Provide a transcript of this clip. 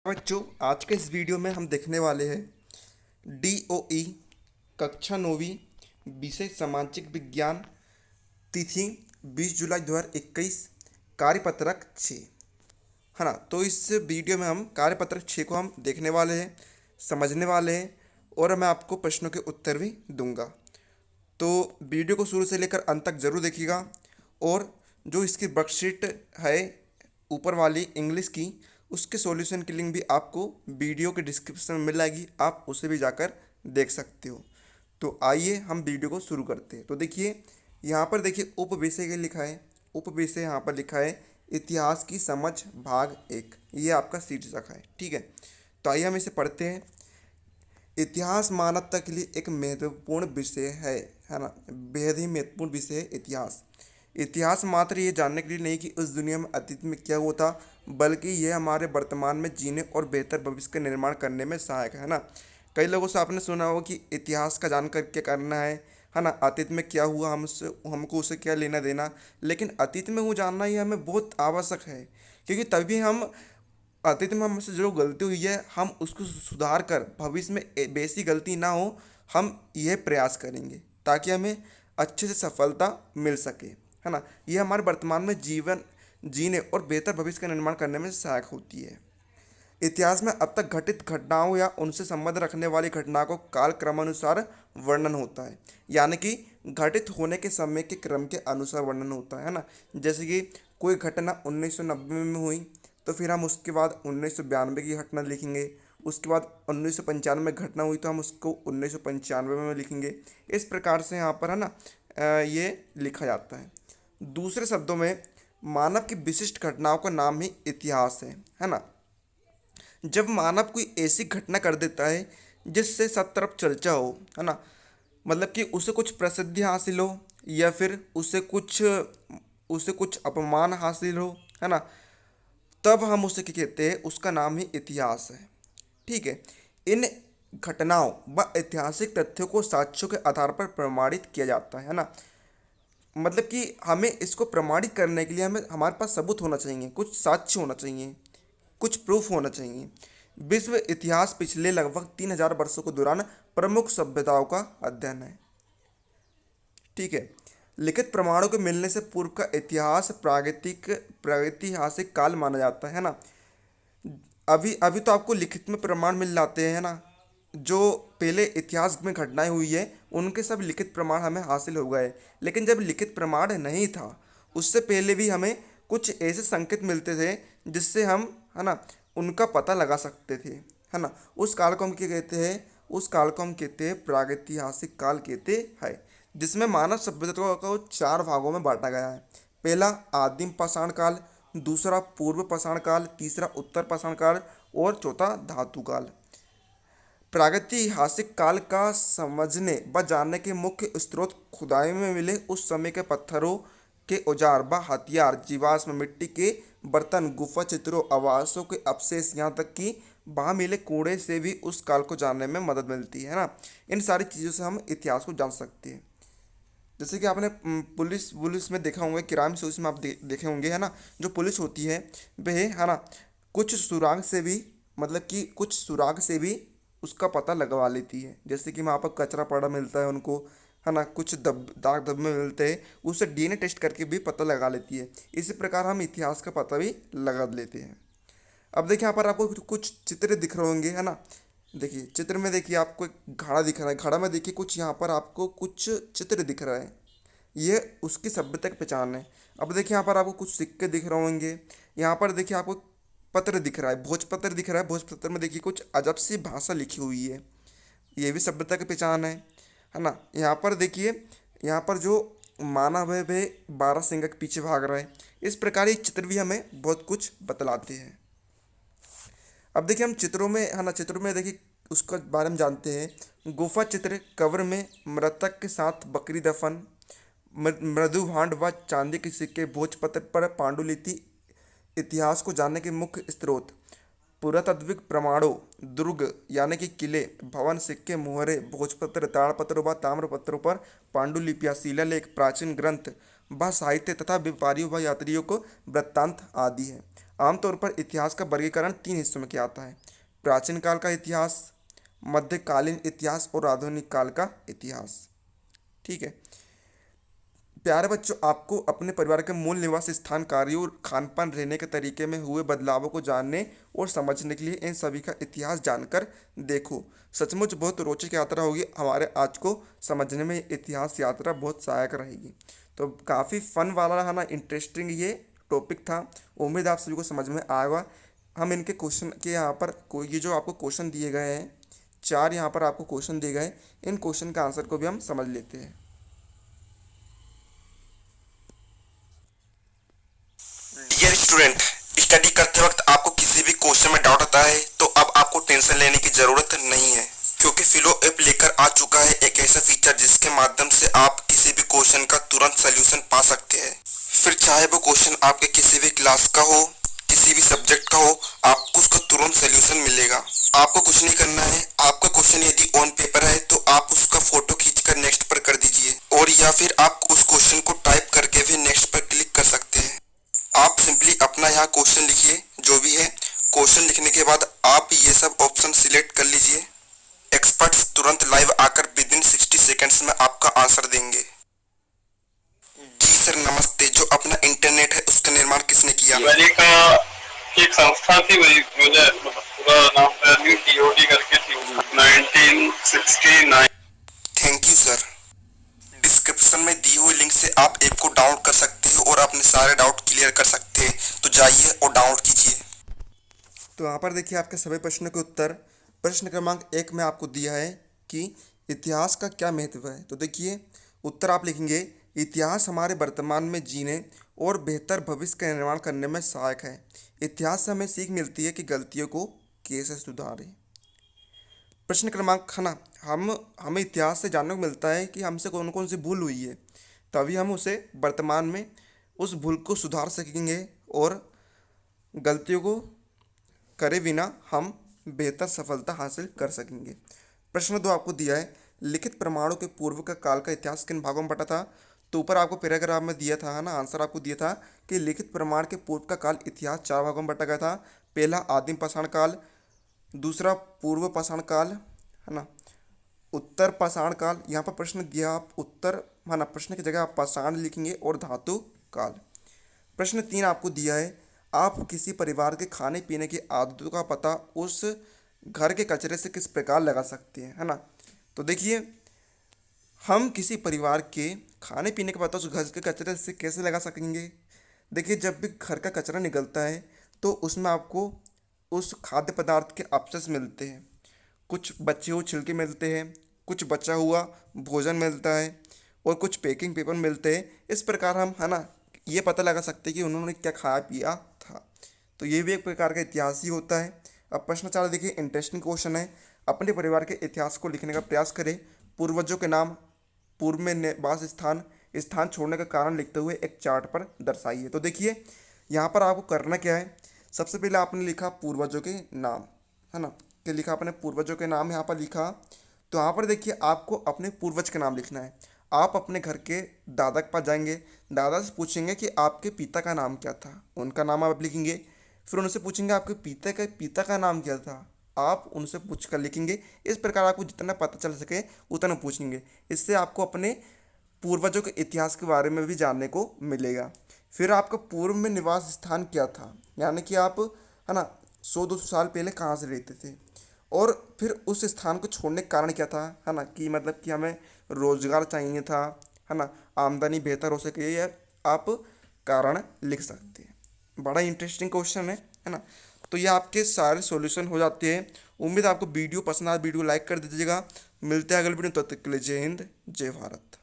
बच्चों, आज के इस वीडियो में हम देखने वाले हैं डीओई कक्षा 9वीं विषय सामाजिक विज्ञान। तिथि 20 जुलाई 2021। कार्यपत्रक 6 है ना। तो इस वीडियो में हम कार्यपत्रक 6 को हम देखने वाले हैं, समझने वाले हैं और मैं आपको प्रश्नों के उत्तर भी दूंगा। तो वीडियो को शुरू से लेकर अंत तक जरूर देखिएगा। और जो इसकी वर्कशीट है ऊपर वाली इंग्लिश की, उसके सॉल्यूशन की लिंक भी आपको वीडियो के डिस्क्रिप्शन में मिल जाएगी, आप उसे भी जाकर देख सकते हो। तो आइए हम वीडियो को शुरू करते हैं। तो देखिए, यहाँ पर देखिए उप विषय के लिखा है। उप विषय यहाँ पर लिखा है इतिहास की समझ भाग 1। ये आपका शीर्षक है, ठीक है। तो आइए हम इसे पढ़ते हैं। इतिहास मानवता के लिए एक महत्वपूर्ण विषय है ना। बेहद ही महत्वपूर्ण विषय है इतिहास। इतिहास मात्र ये जानने के लिए नहीं कि उस दुनिया में अतीत में क्या हुआ था, बल्कि यह हमारे वर्तमान में जीने और बेहतर भविष्य का निर्माण करने में सहायक है ना। कई लोगों से आपने सुना होगा कि इतिहास का जान कर क्या करना है ना। अतीत में क्या हुआ, हमको उसे क्या लेना देना। लेकिन अतीत में वो जानना ही हमें बहुत आवश्यक है, क्योंकि तभी हम अतीत में हमसे जो गलती हुई है हम उसको सुधार कर भविष्य में वैसी गलती ना हो, हम यह प्रयास करेंगे ताकि हमें अच्छे से सफलता मिल सके, है ना। यह हमारे वर्तमान में जीवन जीने और बेहतर भविष्य का निर्माण करने में सहायक होती है। इतिहास में अब तक घटित घटनाओं या उनसे संबंध रखने वाली घटना को काल क्रमानुसार वर्णन होता है, यानी कि घटित होने के समय के क्रम के अनुसार वर्णन होता है ना। जैसे कि कोई घटना 1990 में हुई, तो फिर हम उसके बाद 1992 की घटना लिखेंगे। उसके बाद 1995 में घटना हुई तो हम उसको 1995 में लिखेंगे। इस प्रकार से यहाँ पर है ना ये लिखा जाता है। दूसरे शब्दों में मानव की विशिष्ट घटनाओं का नाम ही इतिहास है ना। जब मानव कोई ऐसी घटना कर देता है जिससे सब तरफ चर्चा हो, है ना, मतलब कि उसे कुछ प्रसिद्धि हासिल हो या फिर उसे कुछ अपमान हासिल हो, है ना, तब हम उसे क्या कहते हैं, उसका नाम ही इतिहास है, ठीक है। इन घटनाओं व ऐतिहासिक तथ्यों को साक्ष्यों के आधार पर प्रमाणित किया जाता है ना। मतलब कि हमें इसको प्रमाणित करने के लिए हमें हमारे पास सबूत होना चाहिए, कुछ साक्ष्य होना चाहिए, कुछ प्रूफ होना चाहिए। विश्व इतिहास पिछले लगभग 3000 वर्षों के दौरान प्रमुख सभ्यताओं का अध्ययन है, ठीक है। लिखित प्रमाणों के मिलने से पूर्व का इतिहास प्रागैतिहासिक काल माना जाता है ना। अभी अभी तो आपको लिखित में प्रमाण मिल जाते हैं ना। जो पहले इतिहास में घटनाएं हुई है उनके सब लिखित प्रमाण हमें हासिल हो गए। लेकिन जब लिखित प्रमाण नहीं था, उससे पहले भी हमें कुछ ऐसे संकेत मिलते थे जिससे हम, है ना, उनका पता लगा सकते थे, है ना। उस काल को हम क्या कहते हैं, उस काल को हम कहते हैं प्रागैतिहासिक काल कहते हैं, जिसमें मानव सभ्यता को 4 भागों में बांटा गया है। पहला आदिम पाषाण काल, दूसरा पूर्व पाषाण काल, तीसरा उत्तर पाषाण काल और चौथा धातु काल। प्रागैतिहासिक काल का समझने व जानने के मुख्य स्रोत खुदाई में मिले उस समय के पत्थरों के औजार व हथियार, जीवाश्म मिट्टी के बर्तन, गुफा चित्रों, आवासों के अवशेष, यहाँ तक कि वहाँ मिले कूड़े से भी उस काल को जानने में मदद मिलती है ना। इन सारी चीज़ों से हम इतिहास को जान सकते हैं। जैसे कि आपने पुलिस पुलिस में देखा होंगे, क्राइम से उसमें आप देखे होंगे, है ना। जो पुलिस होती है वह, है ना, कुछ सुराग से भी, मतलब कि कुछ सुराग से भी उसका पता लगवा लेती है। जैसे कि वहाँ पर कचरा पड़ा मिलता है उनको, है ना, कुछ दाग धब्बे मिलते हैं, उससे डीएनए टेस्ट करके भी पता लगा लेती है। इसी प्रकार हम इतिहास का पता भी लगा लेते हैं। अब देखिए यहाँ पर आपको कुछ चित्र दिख रहे होंगे, है ना। देखिए चित्र में, देखिए आपको एक घड़ा दिख रहा है। घड़ा में देखिए कुछ यहाँ पर आपको कुछ चित्र दिख रहा है, ये उसकी सभ्यता की पहचान है। अब देखिए यहाँ पर आपको कुछ सिक्के दिख रहे होंगे। यहाँ पर देखिए आपको पत्र दिख रहा है, भोजपत्र दिख रहा है। भोजपत्र में देखिए कुछ अजब सी भाषा लिखी हुई है, ये भी सभ्यता की पहचान है ना। यहाँ पर देखिए, यहाँ पर जो मानव है वह 12 सिंह के पीछे भाग रहा है। इस प्रकार ये चित्र भी हमें बहुत कुछ बतलाते हैं। अब देखिए हम चित्रों में, है ना, चित्रों में देखिए उसका बारे में जानते हैं। गुफा चित्र, कब्र में मृतक के साथ बकरी दफन, मृदु भांड व चांदी के सिक्के, भोजपत्र पर पांडुलिपि। इतिहास को जानने के मुख्य स्रोत पुरातात्विक प्रमाणों, दुर्ग यानी कि किले, भवन, सिक्के, मुहरे, भोजपत्र, ताड़पत्र व ताम्रपत्रों पर पांडुलिपियाँ, शिलालेख, प्राचीन ग्रंथ, व साहित्य तथा व्यापारियों व यात्रियों को वृत्तांत आदि है। आमतौर पर इतिहास का वर्गीकरण 3 हिस्सों में किया जाता है: प्राचीन काल का इतिहास, मध्यकालीन इतिहास और आधुनिक काल का इतिहास। ठीक है प्यारे बच्चों, आपको अपने परिवार के मूल निवास स्थान, कार्यों और खान पान, रहने के तरीके में हुए बदलावों को जानने और समझने के लिए इन सभी का इतिहास जानकर देखो। सचमुच बहुत रोचक यात्रा होगी हमारे आज को समझने में। इतिहास यात्रा बहुत सहायक रहेगी। तो काफ़ी फन वाला है ना, इंटरेस्टिंग ये टॉपिक था। उम्मीद आप सभी को समझ में आएगा। हम इनके क्वेश्चन के यहाँ पर ये जो आपको क्वेश्चन दिए गए हैं, 4 यहाँ पर आपको क्वेश्चन दिए गए, इन क्वेश्चन का आंसर को भी हम समझ लेते हैं। डियर स्टूडेंट, स्टडी करते वक्त आपको किसी भी क्वेश्चन में डाउट आता है तो अब आपको टेंशन लेने की जरूरत नहीं है, क्योंकि फिलो ऐप लेकर आ चुका है एक ऐसा फीचर जिसके माध्यम से आप किसी भी क्वेश्चन का तुरंत सॉल्यूशन पा सकते हैं। फिर चाहे वो क्वेश्चन आपके किसी भी क्लास का हो, किसी भी सब्जेक्ट का हो, आपको उसका तुरंत सॉल्यूशन मिलेगा। आपको कुछ नहीं करना है। आपका क्वेश्चन यदि ऑन पेपर है तो आप उसका फोटो खींचकर नेक्स्ट पर कर दीजिए, और या फिर आप उस क्वेश्चन को टाइप करके भी नेक्स्ट पर क्लिक कर सकते हैं। आप सिंपली अपना यहाँ क्वेश्चन लिखिए जो भी है। क्वेश्चन लिखने के बाद आप ये सब ऑप्शन सिलेक्ट कर लीजिए। एक्सपर्ट्स तुरंत लाइव आकर विद इन 60 सेकेंड्स में आपका आंसर देंगे। जी सर नमस्ते। जो अपना इंटरनेट है उसका निर्माण किसने किया? अमेरिका की एक संस्था थी, वही मुझे पूरा नाम DOD करके थी, 1969। Thank you sir. डिस्क्रिप्शन में दी हुई लिंक से आप ऐप को डाउनलोड कर सकते हो और अपने सारे डाउट क्लियर कर सकते हैं। तो जाइए और डाउनलोड कीजिए। तो यहाँ पर देखिए आपके सभी प्रश्नों के उत्तर। प्रश्न क्रमांक 1 में आपको दिया है कि इतिहास का क्या महत्व है। तो देखिए उत्तर आप लिखेंगे, इतिहास हमारे वर्तमान में जीने और बेहतर भविष्य का निर्माण करने में सहायक है। इतिहास से हमें सीख मिलती है कि गलतियों को कैसे सुधारें। प्रश्न क्रमांक खाना, हमें इतिहास से जानने को मिलता है कि हमसे कौन कौन सी भूल हुई है, तभी हम उसे वर्तमान में उस भूल को सुधार सकेंगे और गलतियों को करे बिना हम बेहतर सफलता हासिल कर सकेंगे। प्रश्न 2 आपको दिया है, लिखित प्रमाणों के पूर्व का काल का इतिहास किन भागों में बटा था। तो ऊपर आपको पैराग्राफ में दिया था, है ना, आंसर आपको दिया था कि लिखित प्रमाण के पूर्व का काल इतिहास 4 भागों में बटा गया था। पहला आदिम पाषाण काल, दूसरा पूर्व पाषाण काल, है ना, उत्तर पाषाण काल। यहाँ पर प्रश्न दिया, आप उत्तर, है ना, प्रश्न की जगह आप पाषाण लिखेंगे, और धातु काल। प्रश्न 3 आपको दिया है, आप किसी परिवार के खाने पीने की आदतों का पता उस घर के कचरे से किस प्रकार लगा सकते हैं, है ना। तो देखिए हम किसी परिवार के खाने पीने का पता उस घर के कचरे से कैसे लगा सकेंगे। देखिए जब भी घर का कचरा निकलता है तो उसमें आपको उस खाद्य पदार्थ के अवशेष मिलते हैं, कुछ बचे हुए छिलके मिलते हैं, कुछ बचा हुआ भोजन मिलता है, और कुछ पैकिंग पेपर मिलते हैं। इस प्रकार हम, है ना, ये पता लगा सकते हैं कि उन्होंने क्या खाया पिया था। तो ये भी एक प्रकार का इतिहास ही होता है। अब प्रश्न 4 देखिए, इंटरेस्टिंग क्वेश्चन है। अपने परिवार के इतिहास को लिखने का प्रयास करें। पूर्वजों के नाम, पूर्व में निवास स्थान, स्थान छोड़ने का कारण लिखते हुए एक चार्ट पर दर्शाइए। तो देखिए यहाँ पर आपको करना क्या है, सबसे पहले आपने लिखा पूर्वजों के नाम, है ना, कि लिखा अपने पूर्वजों के नाम यहाँ पर लिखा। तो यहाँ पर देखिए आपको अपने पूर्वज के नाम लिखना है। आप अपने घर के दादा के पास जाएंगे, दादा से पूछेंगे कि आपके पिता का नाम क्या था, उनका नाम आप लिखेंगे। फिर उनसे पूछेंगे आपके पिता का नाम क्या था, आप उनसे पूछ कर लिखेंगे। इस प्रकार आपको जितना पता चल सके उतना पूछेंगे। इससे आपको अपने पूर्वजों के इतिहास के बारे में भी जानने को मिलेगा। फिर आपका पूर्व में निवास स्थान क्या था, यानी कि आप, है ना, 100-200 साल पहले कहाँ से रहते थे, और फिर उस स्थान को छोड़ने का कारण क्या था, है ना, कि मतलब कि हमें रोजगार चाहिए था, है ना, आमदनी बेहतर हो सके, या आप कारण लिख सकते हैं। बड़ा इंटरेस्टिंग क्वेश्चन है ना। तो ये आपके सारे सॉल्यूशन हो जाते हैं। उम्मीद आपको वीडियो पसंद आए, वीडियो लाइक कर दीजिएगा। मिलते हैं अगले वीडियो, तब तक के लिए जय हिंद, जय भारत।